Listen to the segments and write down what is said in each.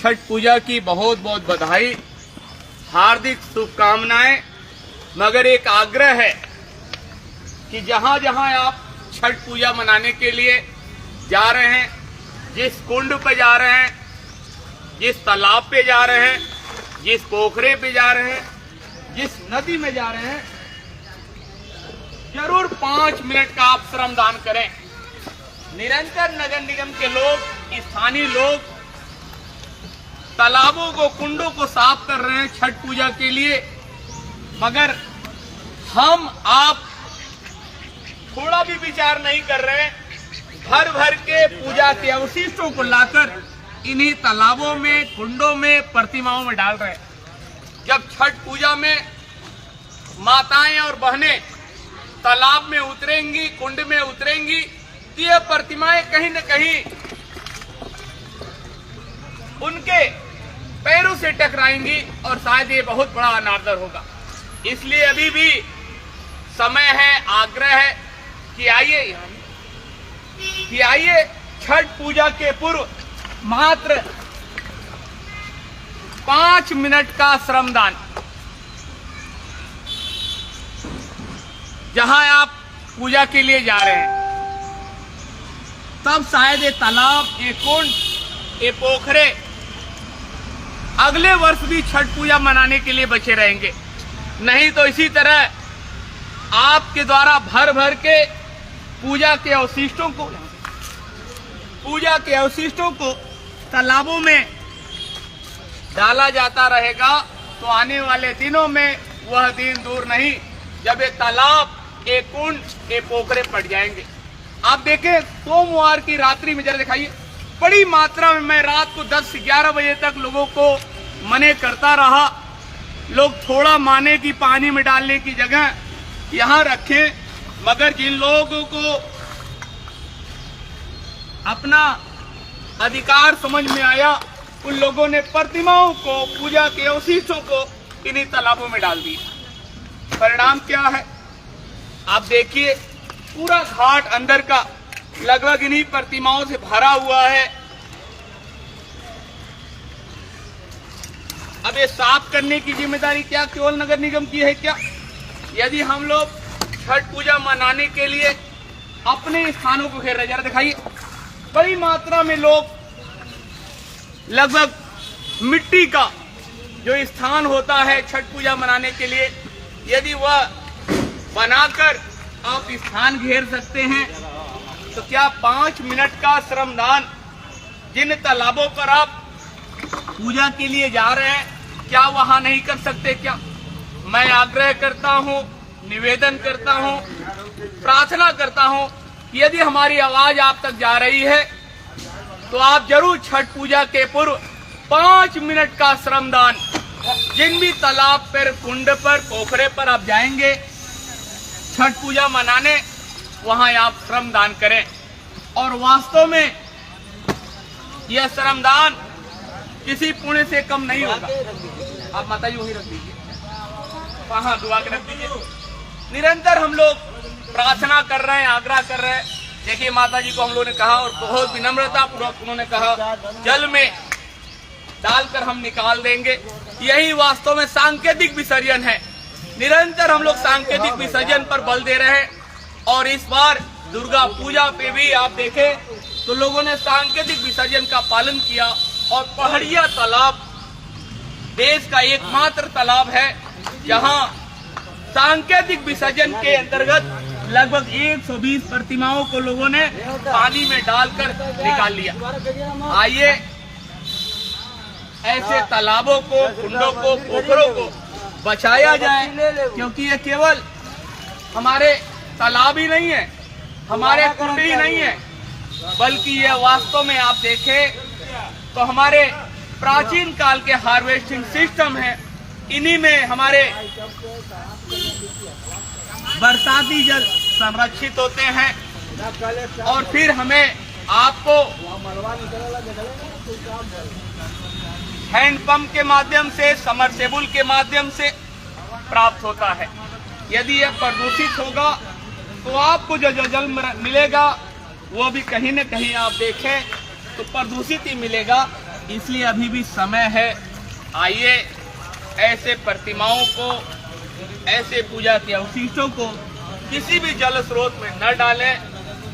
छठ पूजा की बहुत बहुत बधाई, हार्दिक शुभकामनाएं। मगर एक आग्रह है कि जहां जहां आप छठ पूजा मनाने के लिए जा रहे हैं, जिस कुंड पे जा रहे हैं, जिस तालाब पे जा रहे हैं, जिस पोखरे पे जा रहे हैं, जिस नदी में जा रहे हैं, जरूर 5 मिनट का आप श्रमदान करें। निरंतर नगर निगम के लोग, स्थानीय लोग तालाबों को, कुंडों को साफ कर रहे हैं छठ पूजा के लिए, मगर हम आप थोड़ा भी विचार नहीं कर रहे हैं। भर भर के पूजा के अवशिष्टों को लाकर इन्हीं तालाबों में, कुंडों में, प्रतिमाओं में डाल रहे हैं। जब छठ पूजा में माताएं और बहनें तालाब में उतरेंगी, कुंड में उतरेंगी, तो ये प्रतिमाएं कहीं न कहीं उनके पैरों से टकराएंगी और शायद ये बहुत बड़ा अनादर होगा। इसलिए अभी भी समय है, आग्रह है कि आइए छठ पूजा के पूर्व मात्र 5 मिनट का श्रमदान, जहां आप पूजा के लिए जा रहे हैं, तब शायद ये तालाब, ये कुंड, ये पोखरे अगले वर्ष भी छठ पूजा मनाने के लिए बचे रहेंगे। नहीं तो इसी तरह आपके द्वारा भर भर के पूजा के अवशिष्टों को तालाबों में डाला जाता रहेगा, तो आने वाले दिनों में वह दिन दूर नहीं जब ये तालाब, ये कुंड, ये पोखरे पड़ जाएंगे। आप देखें, सोमवार की रात्रि में जरा दिखाइए, बड़ी मात्रा में मैं रात को 10 से 11 बजे तक लोगों को मने करता रहा। लोग थोड़ा माने कि पानी में डालने की जगह यहां रखें, मगर जिन लोगों को अपना अधिकार समझ में आया, उन लोगों ने प्रतिमाओं को, पूजा के अवशिष्टों को इन्हीं तालाबों में डाल दिया। परिणाम क्या है आप देखिए, पूरा घाट अंदर का लगभग इन्हीं प्रतिमाओं से भरा हुआ है। अब ये साफ करने की जिम्मेदारी क्या केवल नगर निगम की है क्या? यदि हम लोग छठ पूजा मनाने के लिए अपने स्थानों को घेर रहे, जरा दिखाइए, बड़ी मात्रा में लोग, लगभग मिट्टी का जो स्थान होता है छठ पूजा मनाने के लिए, यदि वह बनाकर आप स्थान घेर सकते हैं, तो क्या 5 मिनट का श्रमदान जिन तालाबों पर आप पूजा के लिए जा रहे हैं, क्या वहां नहीं कर सकते क्या? मैं आग्रह करता हूं, निवेदन करता हूं, प्रार्थना करता हूं, यदि हमारी आवाज आप तक जा रही है तो आप जरूर छठ पूजा के पूर्व 5 मिनट का श्रमदान जिन भी तालाब पर, कुंड पर, पोखरे पर आप जाएंगे छठ पूजा मनाने, वहां आप श्रमदान करें। और वास्तव में यह श्रमदान किसी पुण्य से कम नहीं होगा। आप माता जी वही रख दीजिए, वहां दुआ के रख दीजिए। निरंतर हम लोग प्रार्थना कर रहे हैं, आग्रह कर रहे हैं। देखिए, माता जी को हम लोगों ने कहा और बहुत विनम्रता पूर्वक उन्होंने कहा जल में डालकर हम निकाल देंगे। यही वास्तव में सांकेतिक विसर्जन है। निरंतर हम लोग सांकेतिक विसर्जन पर बल दे रहे हैं। और इस बार दुर्गा पूजा पे भी आप देखें तो लोगों ने सांकेतिक विसर्जन का पालन किया। और पहाड़िया तालाब देश का एकमात्र तालाब है जहां सांकेतिक विसर्जन के अंतर्गत लगभग 120 प्रतिमाओं को लोगों ने पानी में डालकर निकाल लिया। आइए ऐसे तालाबों को, कुंडों को, पोखरों को बचाया जाए, क्योंकि ये केवल हमारे तालाब ही नहीं है, हमारे कुंड ही नहीं है, बल्कि ये वास्तव में आप देखें तो हमारे प्राचीन काल के हार्वेस्टिंग सिस्टम है। इन्हीं में हमारे बरसाती जल संरक्षित होते हैं और फिर हमें आपको हैंडपंप के माध्यम से, समरसेबुल के माध्यम से प्राप्त होता है। यदि यह प्रदूषित होगा तो आपको जो जल मिलेगा वो भी कहीं न कहीं आप देखें तो प्रदूषित ही मिलेगा। इसलिए अभी भी समय है। आइए ऐसे प्रतिमाओं को, ऐसे पूजा के अवशिष्टों को किसी भी जल स्रोत में न डालें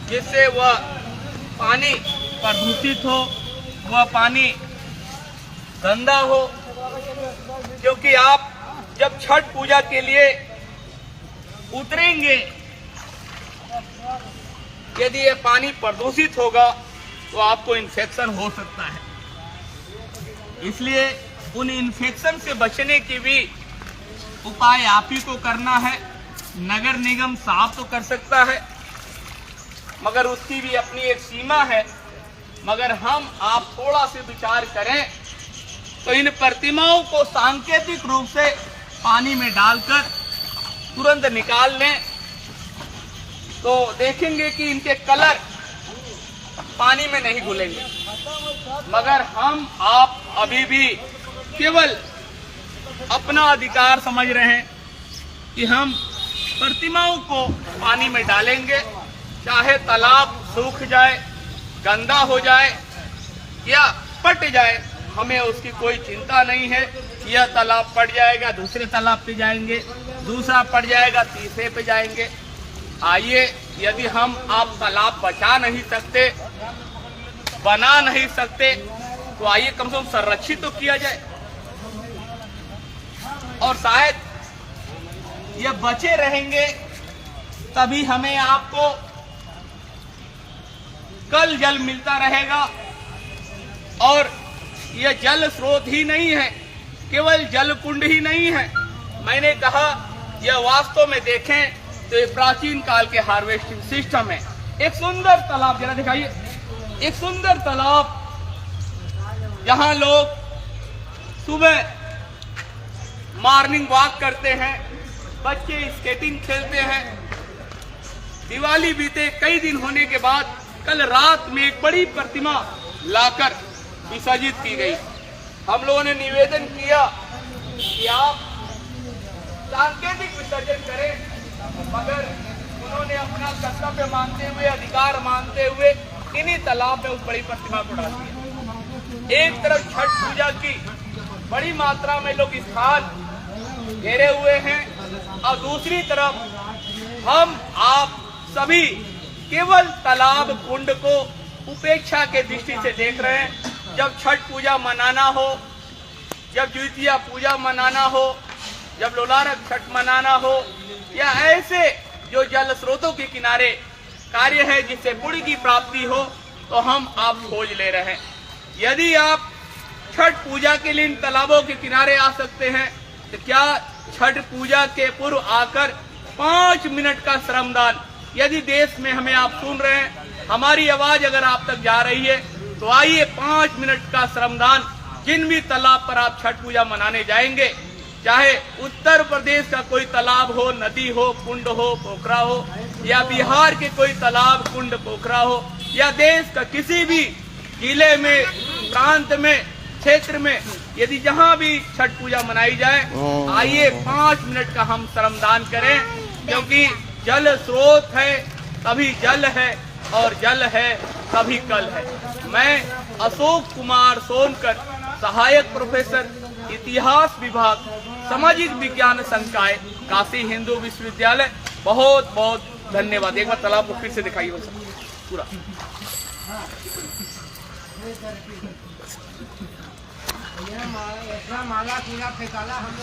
जिससे वह पानी प्रदूषित हो, वह पानी गंदा हो। क्योंकि आप जब छठ पूजा के लिए उतरेंगे, यदि यह पानी प्रदूषित होगा तो आपको इन्फेक्शन हो सकता है। इसलिए उन इन्फेक्शन से बचने की भी उपाय आप ही को करना है। नगर निगम साफ तो कर सकता है, मगर उसकी भी अपनी एक सीमा है। मगर हम आप थोड़ा सा विचार करें तो इन प्रतिमाओं को सांकेतिक रूप से पानी में डालकर तुरंत निकाल लें तो देखेंगे कि इनके कलर पानी में नहीं घुलेंगे। मगर हम आप अभी भी केवल अपना अधिकार समझ रहे हैं कि हम प्रतिमाओं को पानी में डालेंगे, चाहे तालाब सूख जाए, गंदा हो जाए या पट जाए, हमें उसकी कोई चिंता नहीं है। यह तालाब पट जाएगा, दूसरे तालाब पे जाएंगे, दूसरा पट जाएगा, तीसरे पे जाएंगे। आइए, यदि हम आप तालाब बचा नहीं सकते, बना नहीं सकते, तो आइए कम से कम संरक्षित तो किया जाए। और शायद ये बचे रहेंगे तभी हमें आपको कल जल मिलता रहेगा। और यह जल स्रोत ही नहीं है, केवल जल कुंड ही नहीं है। मैंने कहा यह वास्तव में देखें तो ये प्राचीन काल के हार्वेस्टिंग सिस्टम है। एक सुंदर तालाब, जरा दिखाइए, एक सुंदर तालाब जहां लोग सुबह मॉर्निंग वॉक करते हैं, बच्चे स्केटिंग खेलते हैं। दिवाली बीते कई दिन होने के बाद कल रात में एक बड़ी प्रतिमा लाकर विसर्जित की गई। हम लोगों ने निवेदन किया कि आप सांकेतिक विसर्जन करें, मगर उन्होंने अपना कर्तव्य मानते हुए, अधिकार मानते हुए इन्हीं तालाब में उस बड़ी प्रतिमा को डाल दिया। एक तरफ छठ पूजा की बड़ी मात्रा में लोग स्थान घेरे हुए हैं और दूसरी तरफ हम आप सभी केवल तालाब कुंड को उपेक्षा के दृष्टि से देख रहे हैं। जब छठ पूजा मनाना हो, जब द्वितीया पूजा मनाना हो, जब लोलारक छठ मनाना हो, या ऐसे जो जल स्रोतों के किनारे कार्य है जिससे पुण्य की प्राप्ति हो, तो हम आप खोज ले रहे हैं। यदि आप छठ पूजा के लिए इन तालाबों के किनारे आ सकते हैं तो क्या छठ पूजा के पूर्व आकर 5 मिनट का श्रमदान, यदि देश में हमें आप सुन रहे हैं, हमारी आवाज अगर आप तक जा रही है, तो आइए 5 मिनट का श्रमदान, जिन भी तालाब पर आप छठ पूजा मनाने जाएंगे, चाहे उत्तर प्रदेश का कोई तालाब हो, नदी हो, कुंड हो, पोखरा हो, या बिहार के कोई तालाब, कुंड, पोखरा हो, या देश का किसी भी जिले में, प्रांत में, क्षेत्र में, यदि जहां भी छठ पूजा मनाई जाए, आइए 5 मिनट का हम श्रमदान करें। क्योंकि जल स्रोत है तभी जल है, और जल है तभी कल है। मैं अशोक कुमार सोनकर, सहायक प्रोफेसर, इतिहास विभाग, सामाजिक विज्ञान संकाय, काशी हिंदू विश्वविद्यालय, बहुत बहुत धन्यवाद। एक बार तालाब को फिर से दिखाइए पूरा। माला पूरा फेंकाला हम।